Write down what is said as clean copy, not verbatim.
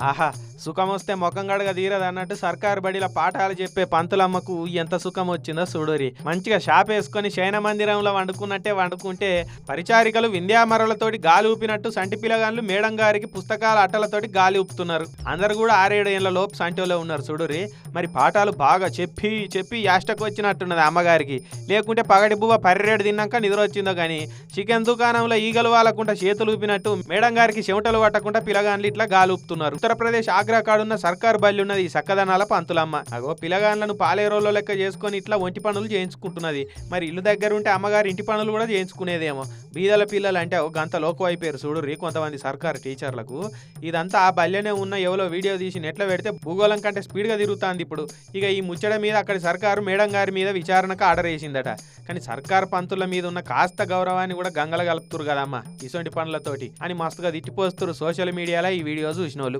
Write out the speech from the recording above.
ఆహా! సుఖమొస్తే మొఖం గడగ తీరదన్నట్టు సర్కారు బడిల పాఠాలు చెప్పే పంతులమ్మకు ఎంత సుఖమొచ్చిందో సూడురి. మంచిగా షాపేసుకొని శయన మందిరంలో వండుకున్నట్టే వండుకుంటే పరిచారికలు వింధ్యామరలతోటి గాలి ఊపినట్టు సంటి పిల్లగాన్లు మేడం గారికి పుస్తకాల అట్టలతోటి గాలి ఊపుతున్నారు. అందరు కూడా 6-7 ఏళ్ల లోపు సంటోలో ఉన్నారు సూడురి. మరి పాఠాలు బాగా చెప్పి చెప్పి యాష్టకు వచ్చినట్టున్నది అమ్మగారికి. లేకుంటే పగటి బువ్వ పరిరేడు తిన్నాక నిద్ర వచ్చిందో గాని చికెన్ దుకాణంలో ఈగలు వాలకుండా చేతులు ఊపినట్టు మేడం గారికి చెమటలు పట్టకుండా పిల్లగాన్లు ఇట్లా గాలి ఊపుతున్నారు. ఉత్తరప్రదేశ్ ఆగ్రా కాడున్న సర్కారు బల్లి ఉన్నది ఈ సక్కదనాల పంతులమ్మ. అగో పిల్లగాన్లను పాలేరోల్లో లెక్క చేసుకొని ఇట్లా ఒంటి పనులు చేయించుకుంటున్నది. మరి ఇల్లు దగ్గర ఉంటే అమ్మగారు ఇంటి పనులు కూడా చేయించుకునేదేమో. బీదల పిల్లలు అంటే గంత లోకు అయిపోయారు చూడుర్రి కొంతమంది సర్కారు టీచర్లకు. ఇదంతా ఆ బల్యనే ఉన్న ఎవరో వీడియో తీసి నెట్లో పెడితే భూగోళం కంటే స్పీడ్గా తిరుగుతుంది ఇప్పుడు. ఇక ఈ ముచ్చట మీద అక్కడి సర్కారు మేడం గారి మీద విచారణకు ఆర్డర్ వేసిందట. కానీ సర్కారు పంతుల మీద ఉన్న కాస్త గౌరవాన్ని కూడా గంగల కలుపుతురు కదమ్మా ఇసొంటి పనులతోటి అని మస్తుగా తిట్టిపోస్తురు సోషల్ మీడియాలో ఈ వీడియో చూసినోళ్ళు.